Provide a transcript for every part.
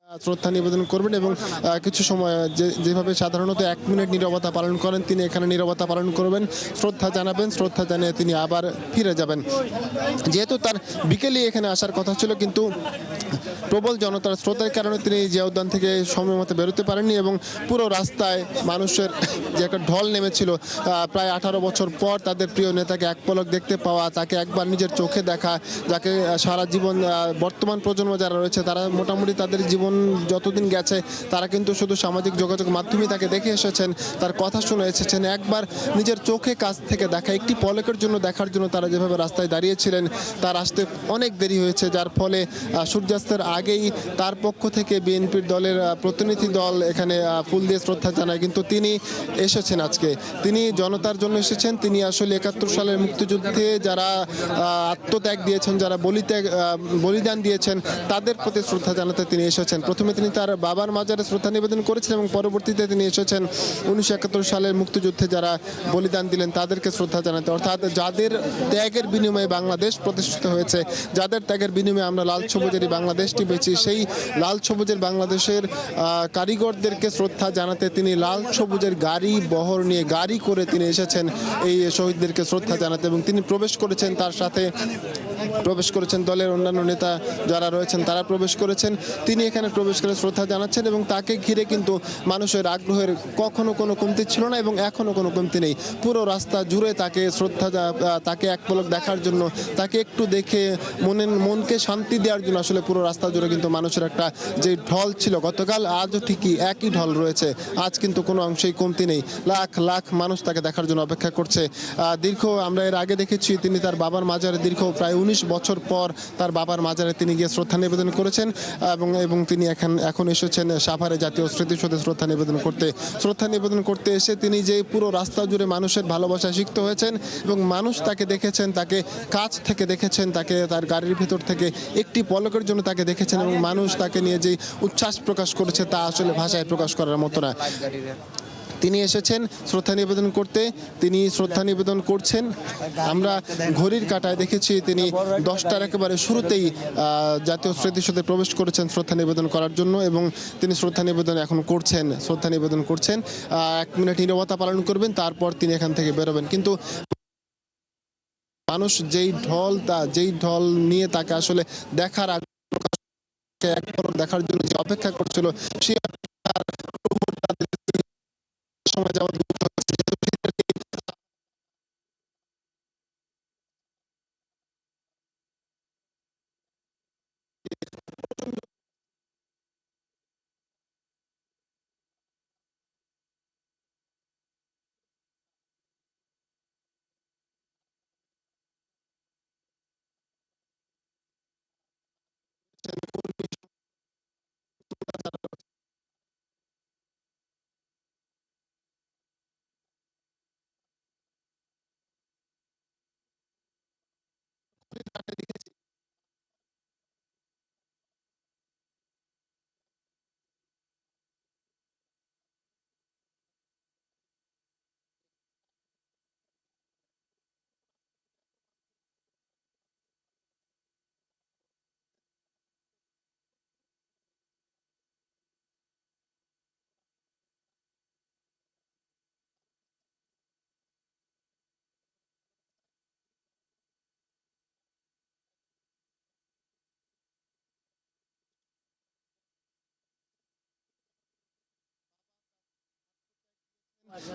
শ্রদ্ধা নিবেদন করবেন এবং কিছু সময় যেভাবে সাধারণত 1 মিনিট নীরবতা পালন করেন তিনি এখানে নীরবতা পালন করবেন, শ্রদ্ধা জানাবেন, শ্রদ্ধা জানিয়ে তিনি আবার ফিরে যাবেন। যেহেতু তার বিকেলে এখানে আসার কথা ছিল, কিন্তু প্রবল জনতার স্রোতের কারণে তিনি জিয়া উদ্যান থেকে সময় মতো বেরোতে পারেননি এবং পুরো রাস্তায় মানুষের যে একটা ঢল নেমেছিল, প্রায় 18 বছর পর তাদের প্রিয় নেতাকে এক পলক দেখতে পাওয়া, তাকে একবার নিজের চোখে দেখা, যাকে সারা জীবন বর্তমান প্রজন্ম যারা রয়েছে তারা মোটামুটি তাদের জীবন যতদিন গেছে তারা কিন্তু শুধু সামাজিক যোগাযোগ মাধ্যমে তাকে দেখে এসেছেন, তার কথা শুনে এসেছেন। একবার নিজের চোখে কাছ থেকে দেখা, একটি পলকের জন্য দেখার জন্য তারা যেভাবে রাস্তায় দাঁড়িয়েছিলেন, তার আসতে অনেক দেরি হয়েছে, যার ফলে সূর্যাস্তের আগেই তার পক্ষ থেকে বিএনপির দলের প্রতিনিধি দল এখানে ফুল দিয়ে শ্রদ্ধা জানায়। কিন্তু তিনি এসেছেন আজকে, তিনি জনতার জন্য এসেছেন। তিনি আসলে 71 সালের মুক্তিযুদ্ধে যারা আত্মত্যাগ দিয়েছেন, যারা বলিদান দিয়েছেন, তাদের প্রতি শ্রদ্ধা জানাতে তিনি এসেছেন। প্রথমে তিনি তার বাবার মাজারে শ্রদ্ধা নিবেদন করেছেন এবং পরবর্তীতে তিনি এসেছেন 1971 সালের মুক্তিযুদ্ধে যারা বলিদান দিলেন তাদেরকে শ্রদ্ধা জানাতে, অর্থাৎ যাদের ত্যাগের বিনিময়ে বাংলাদেশ প্রতিষ্ঠিত হয়েছে, যাদের ত্যাগের বিনিময়ে আমরা লাল সবুজের এই বাংলাদেশটি পেয়েছি, সেই লাল সবুজের বাংলাদেশের কারিগরদেরকে শ্রদ্ধা জানাতে তিনি লাল সবুজের গাড়ি বহর নিয়ে গাড়ি করে তিনি এসেছেন এই শহীদদেরকে শ্রদ্ধা জানাতে। এবং তিনি প্রবেশ করেছেন, তার সাথে প্রবেশ করেছেন দলের অন্যান্য নেতা যারা রয়েছেন তারা প্রবেশ করেছেন। তিনি এখানে প্রবেশ করে শ্রদ্ধা জানাচ্ছেন এবং তাকে ঘিরে কিন্তু মানুষের আগ্রহের কখনো কোনো কমতি ছিল না এবং এখনো কোনো কমতি নেই। পুরো রাস্তা জুড়ে তাকে শ্রদ্ধা, তাকে এক পলক দেখার জন্য, তাকে একটু দেখে মনকে শান্তি দেওয়ার জন্য আসলে পুরো রাস্তা জুড়ে কিন্তু মানুষের একটা যে ঢল ছিল গতকাল, আজও ঠিকই একই ঢল রয়েছে। আজ কিন্তু কোনো অংশেই কমতি নেই, লাখ লাখ মানুষ তাকে দেখার জন্য অপেক্ষা করছে। আমরা এর আগে দেখেছি তিনি তার বাবার মাজারে প্রায় 19 বছর পর তার বাবার মাজারে তিনি গিয়ে শ্রদ্ধা নিবেদন করেছেন এবং তিনি এখন এসেছেন সাভারে জাতীয় স্মৃতিসৌধে শ্রদ্ধা নিবেদন করতে এসে তিনি যে পুরো রাস্তা জুড়ে মানুষের ভালোবাসায় সিক্ত হয়েছেন এবং মানুষ তাকে দেখেছেন, তাকে কাছ থেকে দেখেছেন, তাকে তার গাড়ির ভিতর থেকে একটি পলকের জন্য তাকে দেখেছেন এবং মানুষ তাকে নিয়ে যে উচ্ছ্বাস প্রকাশ করেছে তা আসলে ভাষায় প্রকাশ করার মতো না। তিনি এসেছেন শ্রদ্ধা নিবেদন করতে, তিনি শ্রদ্ধা নিবেদন করছেন। আমরা ঘড়ির কাঁটায় দেখেছি তিনি 10টার একেবারে শুরুতেই জাতীয় স্মৃতিসৌধে প্রবেশ করেছেন শ্রদ্ধা নিবেদন করার জন্য এবং তিনি শ্রদ্ধা নিবেদন করছেন। 1 মিনিট নীরবতা পালন করবেন, তারপর তিনি এখান থেকে বেরোবেন। কিন্তু মানুষ যেই ঢল নিয়ে তাকে আসলে দেখার জন্য যে অপেক্ষা করছিল, সেই সময় যাওয়ার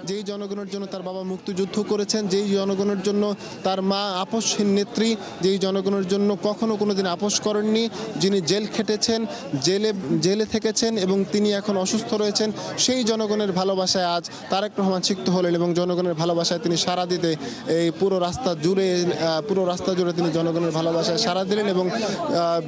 যেই জনগণের জন্য তার বাবা মুক্তিযুদ্ধ করেছেন, যেই জনগণের জন্য তার মা আপসহীন নেত্রী, যেই জনগণের জন্য কখনো কোনোদিন আপোষ করেননি, যিনি জেল খেটেছেন, জেলে থেকেছেন এবং তিনি এখন অসুস্থ রয়েছেন, সেই জনগণের ভালোবাসায় আজ তারেক রহমান সিক্ত হলেন এবং জনগণের ভালোবাসায় তিনি সাড়া দিতে এই পুরো রাস্তা জুড়ে তিনি জনগণের ভালোবাসায় সাড়া দিলেন এবং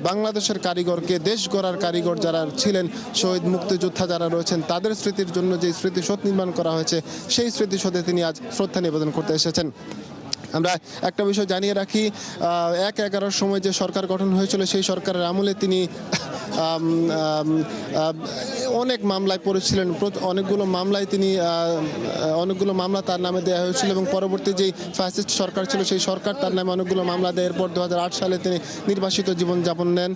বাংলাদেশের কারিগরকে, দেশ গড়ার কারিগর যারা ছিলেন, শহীদ মুক্তিযোদ্ধা যারা রয়েছেন, তাদের স্মৃতির জন্য যে স্মৃতিসৌধ নির্মাণ করা হয়েছে সেই স্মৃতিসৌধে তিনি আজ শ্রদ্ধা নিবেদন করতে এসেছেন। আমরা একটা বিষয় জানিয়ে রাখি, 1/11 সময় যে সরকার গঠন হয়েছিল সেই সরকারের আমলে তিনি অনেক মামলায় পড়েছিলেন, অনেকগুলো মামলা তার নামে দেওয়া হয়েছিল এবং পরবর্তী যেই ফ্যাসিস্ট সরকার ছিল সেই সরকার তার নামে অনেকগুলো মামলা দেয়। এরপর 2008 সালে তিনি নির্বাসিত জীবনযাপন নেন।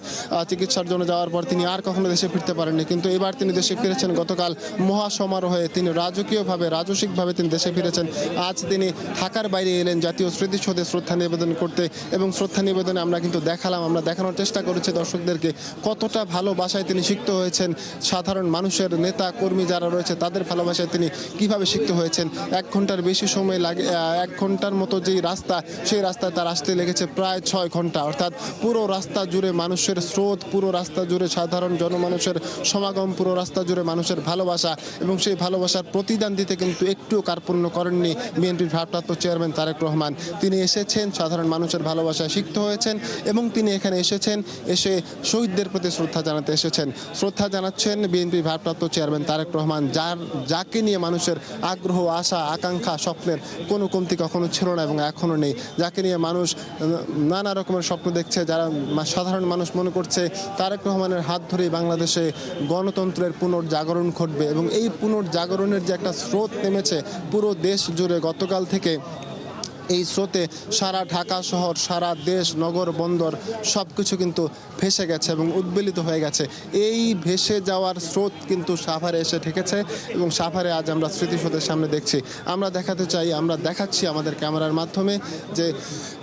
চিকিৎসার জন্য যাওয়ার পর তিনি আর কখনো দেশে ফিরতে পারেননি, কিন্তু এবার তিনি দেশে ফিরেছেন। গতকাল মহাসমারোহে তিনি রাজসিকভাবে তিনি দেশে ফিরেছেন। আজ তিনি ঢাকার বাইরে এলেন জাতীয় স্মৃতিসৌধে শ্রদ্ধা নিবেদন করতে, এবং শ্রদ্ধা নিবেদনে আমরা কিন্তু আমরা দেখানোর চেষ্টা করেছি দর্শকদেরকে কতটা ভালোবাসায় তিনি সিক্ত হয়েছেন। সাধারণ মানুষের নেতা কর্মী যারা রয়েছে তাদের ভালোবাসায় তিনি কিভাবে সিক্ত হয়েছেন। 1 ঘন্টার বেশি সময় লাগে, 1 ঘন্টার মতো যেই রাস্তা, সেই রাস্তায় তার আসতে লেগেছে প্রায় 6 ঘন্টা। অর্থাৎ পুরো রাস্তা জুড়ে মানুষের স্রোত, পুরো রাস্তা জুড়ে সাধারণ জনমানুষের সমাগম, পুরো রাস্তা জুড়ে মানুষের ভালোবাসা, এবং সেই ভালোবাসার প্রতিদান দিতে কিন্তু একটুও কার্পণ্য করেননি বিএনপির ভারপ্রাপ্ত চেয়ারম্যান তারেক রহমান। তিনি এসেছেন, সাধারণ মানুষের ভালোবাসায় সিক্ত হয়েছেন, এবং তিনি এখানে এসে শহীদদের প্রতি শ্রদ্ধা জানাতে এসেছেন। শ্রদ্ধা জানাচ্ছেন বিএনপির ভারপ্রাপ্ত চেয়ারম্যান তারেক রহমান, যাকে নিয়ে মানুষের আগ্রহ, আশা, আকাঙ্ক্ষা, স্বপ্নের কোনো কমতি কখনো ছিল না এবং এখনো নেই। যাকে নিয়ে মানুষ নানা রকমের স্বপ্ন দেখছে, যারা সাধারণ মানুষ মনে করছে তারেক রহমানের হাত ধরেই বাংলাদেশে গণতন্ত্রের পুনর্জাগরণ ঘটবে, এবং এই পুনর্জাগরণের যে একটা স্রোত নেমেছে পুরো দেশ জুড়ে গতকাল থেকে, এই স্রোতে সারা ঢাকা শহর, সারা দেশ, নগর, বন্দর সব কিছু কিন্তু ভেসে গেছে এবং উদ্বেলিত হয়ে গেছে। এই ভেসে যাওয়ার স্রোত কিন্তু সাভারে এসে ঠেকেছে, এবং সাভারে আজ আমরা স্মৃতিসৌধের সামনে দেখছি। আমরা দেখাচ্ছি আমাদের ক্যামেরার মাধ্যমে যে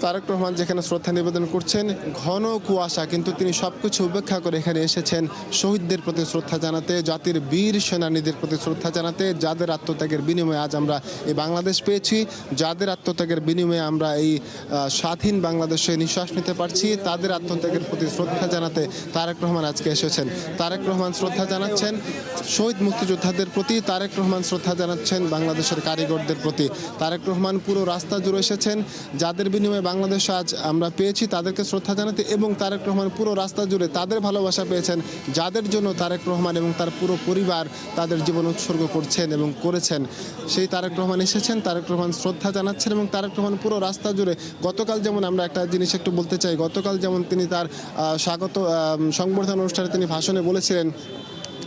তারেক রহমান যেখানে শ্রদ্ধা নিবেদন করছেন, ঘন কুয়াশা, কিন্তু তিনি সব কিছু উপেক্ষা করে এখানে এসেছেন শহীদদের প্রতি শ্রদ্ধা জানাতে, জাতির বীর সেনানীদের প্রতি শ্রদ্ধা জানাতে, যাদের আত্মত্যাগের বিনিময়ে আজ আমরা এই বাংলাদেশ পেয়েছি, যাদের আত্মত্যাগের বিনিময়ে আমরা এই স্বাধীন বাংলাদেশে নিঃশ্বাস নিতে পারছি, তাদের আত্মত্যাগের প্রতি শ্রদ্ধা জানাতে তারেক রহমান আজকে এসেছেন। তারেক রহমান শ্রদ্ধা জানাচ্ছেন শহীদ মুক্তিযোদ্ধাদের প্রতি, তারেক রহমান শ্রদ্ধা জানাচ্ছেন বাংলাদেশের কারিগরদের প্রতি। তারেক রহমান পুরো রাস্তা জুড়ে এসেছেন যাদের বিনিময়ে বাংলাদেশ আজ আমরা পেয়েছি তাদেরকে শ্রদ্ধা জানাতে, এবং তারেক রহমান পুরো রাস্তা জুড়ে তাদের ভালোবাসা পেয়েছেন যাদের জন্য তারেক রহমান এবং তার পুরো পরিবার তাদের জীবন উৎসর্গ করছেন এবং করেছেন। সেই তারেক রহমান এসেছেন, তারেক রহমান শ্রদ্ধা জানাচ্ছেন, এবং তারেক রহমান পুরো রাস্তা জুড়ে গতকাল যেমন, আমরা একটা জিনিস একটু বলতে চাই, গতকাল যেমন তিনি তার স্বাগত সংবর্ধনা অনুষ্ঠানে তিনি ভাষণে বলেছিলেন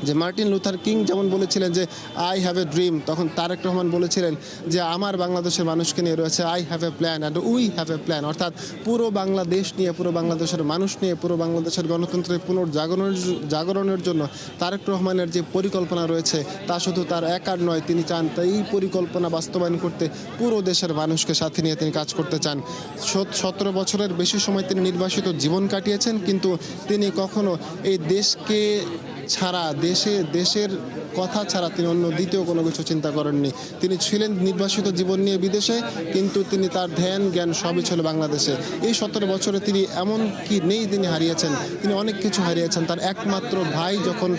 যে মার্টিন লুথার কিং যেমন বলেছিলেন যে আই হ্যাভ এ ড্রিম, তখন তারেক রহমান বলেছিলেন যে আমার বাংলাদেশের মানুষকে নিয়ে রয়েছে I have a plan and we have a plan. অর্থাৎ পুরো বাংলাদেশ নিয়ে, পুরো বাংলাদেশের মানুষ নিয়ে, পুরো বাংলাদেশের গণতন্ত্রের পুনর্জাগরণের জন্য তারেক রহমানের যে পরিকল্পনা রয়েছে তা শুধু তার একার নয়, তিনি চান এই পরিকল্পনা বাস্তবায়ন করতে পুরো দেশের মানুষকে সাথে নিয়ে তিনি কাজ করতে চান। 17 বছরের বেশি সময় তিনি নির্বাসিত জীবন কাটিয়েছেন, কিন্তু তিনি কখনো এই দেশকে ছাড়া, দেশের কথা ছাড়া তিনি অন্য দ্বিতীয় কোনো কিছু চিন্তা করেননি। তিনি ছিলেন নির্বাসিত জীবন নিয়ে বিদেশে, কিন্তু তিনি তার ধ্যান জ্ঞান সবই ছিল বাংলাদেশে। এই 17 বছরে তিনি এমন কি নেই তিনি হারিয়েছেন, তিনি অনেক কিছু হারিয়েছেন। তার একমাত্র ভাই যখন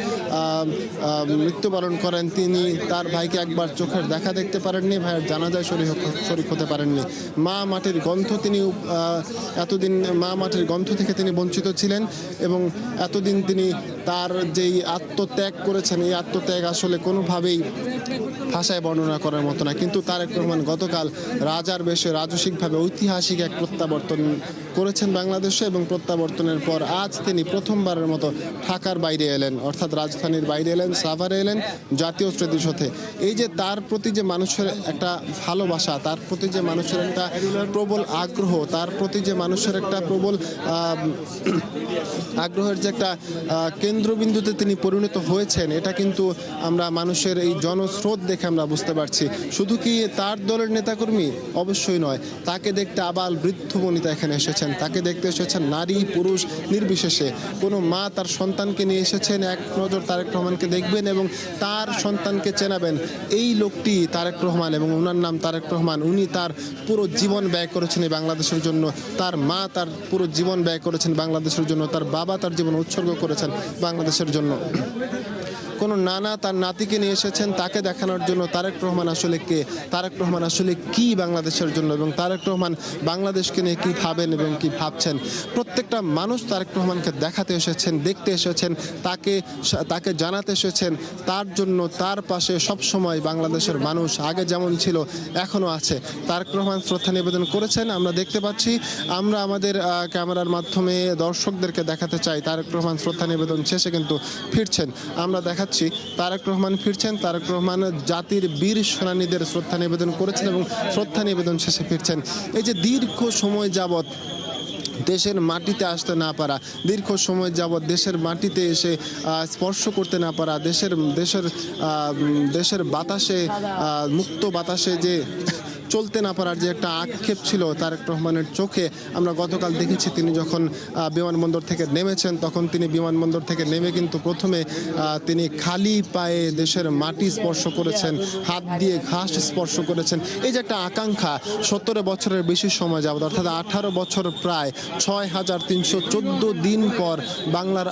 মৃত্যুবরণ করেন, তিনি তার ভাইকে একবার চোখের দেখা দেখতে পারেননি, ভাইয়ের জানাজায় শরীক হতে পারেননি। মা মাটির গন্ধ থেকে তিনি বঞ্চিত ছিলেন, এবং এতদিন তিনি তার যেই আত্মত্যাগ করেছেন, এই আত্মত্যাগ আসলে কোনোভাবেই ভাষায় বর্ণনা করার মতো না। কিন্তু তারেক রহমান গতকাল রাজার বেশে রাজসিকভাবে ঐতিহাসিক এক প্রত্যাবর্তন করেছেন বাংলাদেশে, এবং প্রত্যাবর্তনের পর আজ তিনি প্রথমবারের মতো ঢাকার বাইরে এলেন, অর্থাৎ রাজধানীর বাইরে এলেন, সাভারে এলেন, জাতীয় স্মৃতিসৌধে। এই যে তার প্রতি যে মানুষের একটা ভালোবাসা, তার প্রতি যে মানুষের একটা প্রবল আগ্রহ, তার প্রতি যে মানুষের একটা প্রবল আগ্রহের যে একটা কেন্দ্রবিন্দুতে তিনি পরিণত হয়েছেন, এটা কিন্তু আমরা মানুষের এই জনস্রোত দেখে আমরা বুঝতে পারছি। শুধু কি তার দলের নেতাকর্মী? অবশ্যই নয়। তাকে দেখতে আবাল বৃদ্ধ বনিতা এখানে এসেছেন, তাকে দেখতে এসেছেন নারী পুরুষ নির্বিশেষে। কোনো মা তার সন্তানকে নিয়ে এসেছেন, এক নজর তারেক রহমানকে দেখবেন এবং তার সন্তানকে চেনাবেন। এই লোকটি তারেক রহমান, এবং ওনার নাম তারেক রহমান। উনি তার পুরো জীবন ব্যয় করেছেন এই বাংলাদেশের জন্য, তার মা তার পুরো জীবন ব্যয় করেছেন বাংলাদেশের জন্য, তার বাবা তার জীবন উৎসর্গ করেছেন বাংলাদেশের জন্য। কোনো নানা তার নাতিকে নিয়ে এসেছেন তাকে দেখানোর জন্য তারেক রহমান আসলে কে, তারেক রহমান আসলে কি বাংলাদেশের জন্য, এবং তারেক রহমান বাংলাদেশকে নিয়ে কী ভাবেন এবং কি ভাবছেন। প্রত্যেকটা মানুষ তারেক রহমানকে দেখাতে এসেছেন, দেখতে এসেছেন, তাকে জানাতে এসেছেন। তার জন্য তার পাশে সবসময় বাংলাদেশের মানুষ আগে যেমন ছিল এখনও আছে। তারেক রহমান শ্রদ্ধা নিবেদন করেছেন, আমরা দেখতে পাচ্ছি। আমরা আমাদের ক্যামেরার মাধ্যমে দর্শকদেরকে দেখাতে চাই তারেক রহমান শ্রদ্ধা নিবেদন শেষে কিন্তু ফিরছেন। আমরা দেখাচ্ছি তারেক রহমান ফিরছেন। তারেক রহমান জাতির বীর সেনানীদের শ্রদ্ধা নিবেদন করেছেন এবং শ্রদ্ধা নিবেদন শেষে ফিরছেন। এই যে দীর্ঘ সময় যাবৎ দেশের মাটিতে আসতে না পারা, দীর্ঘ সময় যাবৎ দেশের মাটিতে এসে স্পর্শ করতে না পারা, দেশের বাতাসে মুক্ত বাতাসে যে চলতে না পারার যে একটা আক্ষেপ ছিল তারেক রহমানের চোখে, আমরা গতকাল দেখেছি তিনি যখন বিমানবন্দর থেকে নেমেছেন, তখন তিনি বিমানবন্দর থেকে নেমে কিন্তু প্রথমে তিনি খালি পায়ে দেশের মাটি স্পর্শ করেছেন, হাত দিয়ে ঘাস স্পর্শ করেছেন। এই যে একটা আকাঙ্ক্ষা 17 বছরের বেশি সময় যাবত, অর্থাৎ 18 বছর প্রায় 6314 দিন পর বাংলার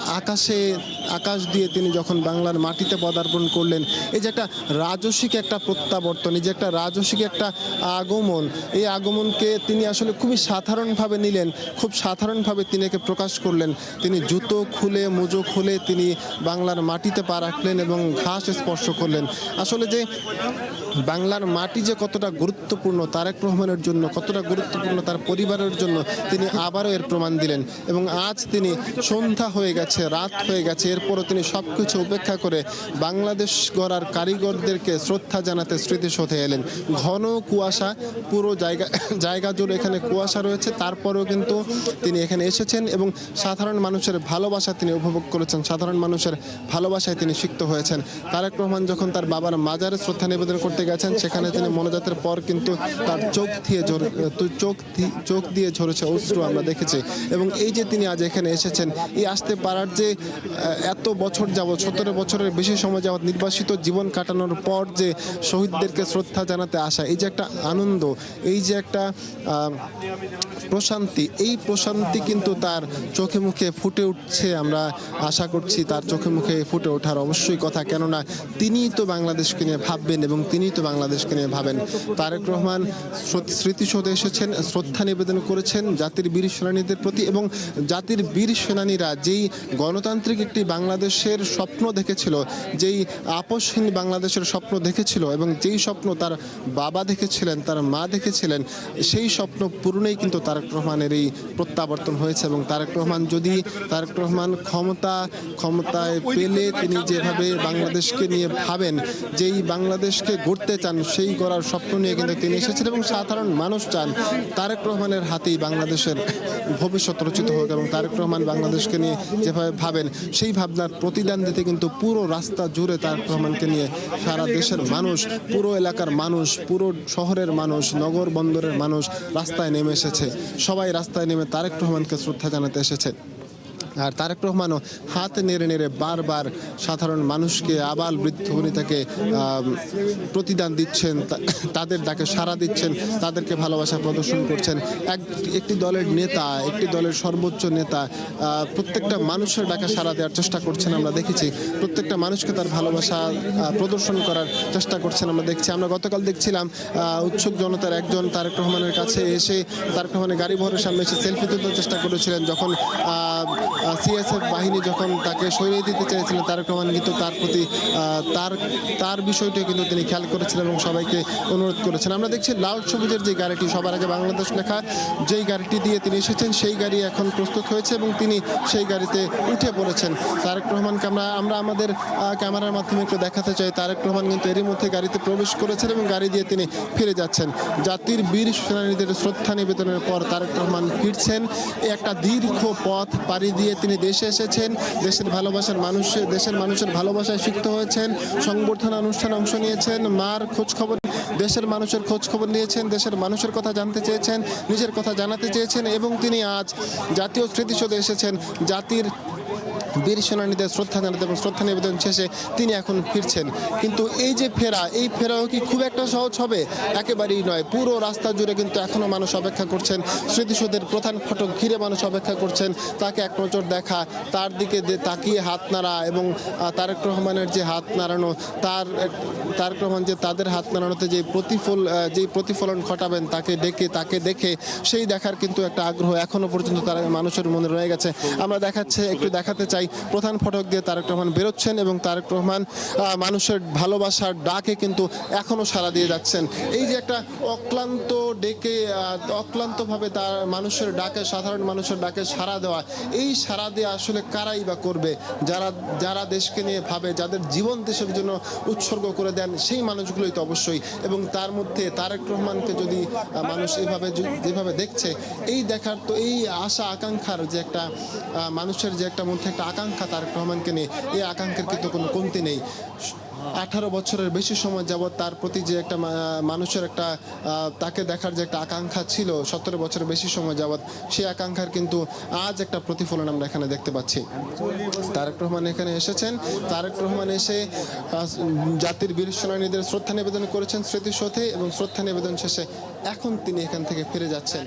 আকাশ দিয়ে তিনি যখন বাংলার মাটিতে পদার্পণ করলেন, এই যে একটা রাজসিক একটা প্রত্যাবর্তন, এই যে একটা রাজসিক একটা আগমন, এই আগমনকে তিনি আসলে খুবই সাধারণভাবে নিলেন, খুব সাধারণভাবে তিনি একে প্রকাশ করলেন। তিনি জুতো খুলে মোজো খুলে তিনি বাংলার মাটিতে পা রাখলেন এবং ঘাস স্পর্শ করলেন। আসলে যে বাংলার মাটি যে কতটা গুরুত্বপূর্ণ তারেক রহমানের জন্য, কতটা গুরুত্বপূর্ণ তার পরিবারের জন্য, তিনি আবারও এর প্রমাণ দিলেন। এবং আজ তিনি সন্ধ্যা হয়ে গেছে, রাত হয়ে গেছে, এরপরও তিনি সব কিছু উপেক্ষা করে বাংলাদেশ গড়ার কারিগরদেরকে শ্রদ্ধা জানাতে স্মৃতিসৌধে এলেন। ঘন কুয়াশা, পুরো জায়গা জুড়ে এখানে কুয়াশা রয়েছে, তারপরেও কিন্তু তিনি এখানে এসেছেন এবং সাধারণ মানুষের ভালোবাসা তিনি উপভোগ করেছেন, সাধারণ মানুষের ভালোবাসায় তিনি সিক্ত হয়েছেন। তারেক রহমান যখন তার বাবার মাজারে শ্রদ্ধা নিবেদন করতে গেছেন, সেখানে তিনি মোনাজাতের পর কিন্তু তার চোখ দিয়ে ঝরেছে অশ্রু, আমরা দেখেছি। এবং এই যে তিনি আজ এখানে এসেছেন, এই আসতে পারার যে এত বছর যাবৎ, 17 বছরের বেশি সময় যাবৎ নির্বাসিত জীবন কাটানোর পর যে শহীদদেরকে শ্রদ্ধা জানাতে আসা, এই যে একটা আনন্দ, এই যে একটা প্রশান্তি, এই প্রশান্তি কিন্তু তার চোখে মুখে ফুটে উঠছে। আমরা আশা করছি তার চোখে মুখে ফুটে ওঠার অবশ্যই কথা, কেননা তিনিই তো বাংলাদেশকে নিয়ে ভাববেন এবং তিনিই তো বাংলাদেশকে নিয়ে ভাবেন। তারেক রহমান স্মৃতিসৌধে এসেছেন, শ্রদ্ধা নিবেদন করেছেন জাতির বীর সেনানীদের প্রতি, এবং জাতির বীর সেনানীরা যেই গণতান্ত্রিক একটি বাংলাদেশের স্বপ্ন দেখেছিল, যেই আপোষহীন বাংলাদেশের স্বপ্ন দেখেছিল, এবং যেই স্বপ্ন তার বাবা দেখেছিলেন, তার মা দেখেছিলেন, সেই স্বপ্ন পূরণেই কিন্তু তারেক রহমানের এই প্রত্যাবর্তন হয়েছে। এবং তারেক রহমান ক্ষমতায় পেলে তিনি যেভাবে বাংলাদেশকে নিয়ে ভাবেন, যেই বাংলাদেশকে গড়তে চান, সেই গড়ার স্বপ্ন নিয়ে কিন্তু তিনি এসেছেন। এবং সাধারণ মানুষ চান তারেক রহমানের হাতেই বাংলাদেশের ভবিষ্যৎ রচিত হোক, এবং তারেক রহমান বাংলাদেশকে নিয়ে যেভাবে ভাবেন, সেই ভাবনার প্রতিদান দিতে কিন্তু পুরো রাস্তা জুড়ে তারেক রহমানকে নিয়ে সারা দেশের মানুষ, পুরো এলাকার মানুষ, পুরো শহরের মানুষ, নগর বন্দরের মানুষ রাস্তায় নেমে এসেছে। সবাই রাস্তায় নেমে তারেক রহমানকে শ্রদ্ধা জানাতে এসেছে। আর তারেক রহমানও হাত নেড়ে নেড়ে বারবার সাধারণ মানুষকে, আবাল বৃদ্ধ বনিতাকে প্রতিদান দিচ্ছেন, তাদের ডাকে সাড়া দিচ্ছেন, তাদেরকে ভালোবাসা প্রদর্শন করছেন। একটি দলের নেতা, একটি দলের সর্বোচ্চ নেতা প্রত্যেকটা মানুষের ডাকে সাড়া দেওয়ার চেষ্টা করছেন, আমরা দেখেছি। প্রত্যেকটা মানুষকে তার ভালোবাসা প্রদর্শন করার চেষ্টা করছেন, আমরা দেখছি। আমরা গতকাল দেখছিলাম উৎসুক জনতার একজন তারেক রহমানের কাছে এসে, তারেক রহমানের গাড়ি বহরের সামনে এসে সেলফি তুলতে চেষ্টা করেছিলেন, যখন সিএসএফ বাহিনী যখন তাকে সরিয়ে দিতে চেয়েছিলেন। তারেক রহমান কিন্তু তার প্রতি তার বিষয়টিও কিন্তু তিনি খেয়াল করেছিলেন এবং সবাইকে অনুরোধ করেছেন। আমরা দেখছি লাল সবুজের যে গাড়িটি, সবার আগে বাংলাদেশ লেখা, যেই গাড়িটি দিয়ে তিনি এসেছেন, সেই গাড়ি এখন প্রস্তুত হয়েছে এবং তিনি সেই গাড়িতে উঠে পড়েছেন। তারেক রহমানকে আমরা আমাদের ক্যামেরার মাধ্যমে একটু দেখাতে চাই। তারেক রহমান কিন্তু এরই মধ্যে গাড়িতে প্রবেশ করেছেন এবং গাড়ি দিয়ে তিনি ফিরে যাচ্ছেন। জাতির বীর সেনানীদের শ্রদ্ধা নিবেদনের পর তারেক রহমান ফিরছেন। একটা দীর্ঘ পথ পাড়ি দিয়ে তিনি দেশে এসেছেন, দেশের মানুষের ভালোবাসায় সিক্ত হয়েছেন, সংবর্ধনা অনুষ্ঠানে অংশ নিয়েছেন, মার খোঁজখবর, দেশের মানুষের খোঁজখবর নিয়েছেন, দেশের মানুষের কথা জানতে চেয়েছেন, নিজের কথা জানাতে চেয়েছেন, এবং তিনি আজ জাতীয় স্মৃতিসৌধে এসেছেন জাতির বীর সেনানীদের শ্রদ্ধা জানাতে, এবং শ্রদ্ধা নিবেদন শেষে তিনি এখন ফিরছেন। কিন্তু এই যে এই ফেরাও কি খুব একটা সহজ হবে? একেবারেই নয়। পুরো রাস্তা জুড়ে কিন্তু এখনও মানুষ অপেক্ষা করছেন, স্মৃতিসৌধের প্রধান ফটক ঘিরে মানুষ অপেক্ষা করছেন তাকে এক নজর দেখা, তার দিকে তাকিয়ে হাত নাড়া, এবং তারেক রহমানের যে হাত নাড়ানো, তারেক রহমান যে তাদের হাত নাড়ানোতে যেই প্রতিফলন ঘটাবেন, তাকে দেখে সেই দেখার কিন্তু একটা আগ্রহ এখনো পর্যন্ত তারা মানুষের মনে রয়ে গেছে। আমরা একটু দেখাতে চাই তাই প্রধান ফটক দিয়ে তারেক রহমান বেরোচ্ছেন এবং তারেক রহমান মানুষের ভালোবাসার ডাকে কিন্তু এখনও সাড়া দিয়ে যাচ্ছেন। এই যে একটা অক্লান্ত ডেকে অক্লান্তভাবে তার মানুষের ডাকে, সাধারণ মানুষের ডাকে সাড়া দেওয়া, এই সাড়া দিয়ে আসলে কারাই বা করবে? যারা যারা দেশকে নিয়ে ভাবে, যাদের জীবন দেশের জন্য উৎসর্গ করে দেন, সেই মানুষগুলোই তো অবশ্যই। এবং তার মধ্যে তারেক রহমানকে যদি মানুষ এইভাবে যেভাবে দেখছে, এই দেখার তো এই আশা আকাঙ্ক্ষার যে একটা মানুষের যে একটা মধ্যে একটা আকাঙ্ক্ষা তারেক রহমানকে নিয়ে, এই আকাঙ্ক্ষার কিন্তু কোনো কমতি নেই। 18 বছরের বেশি সময় যাবৎ তার প্রতি যে একটা মানুষের একটা তাকে দেখার যে একটা আকাঙ্ক্ষা ছিল 17 বছরের বেশি সময় যাবৎ, সেই আকাঙ্ক্ষার কিন্তু আজ একটা প্রতিফলন আমরা এখানে দেখতে পাচ্ছি। তারেক রহমান এখানে এসেছেন, তারেক রহমান এসে জাতির বীর সেনানীদের শ্রদ্ধা নিবেদন করেছেন স্মৃতিসৌধে এবং শ্রদ্ধা নিবেদন শেষে এখন তিনি এখান থেকে ফিরে যাচ্ছেন।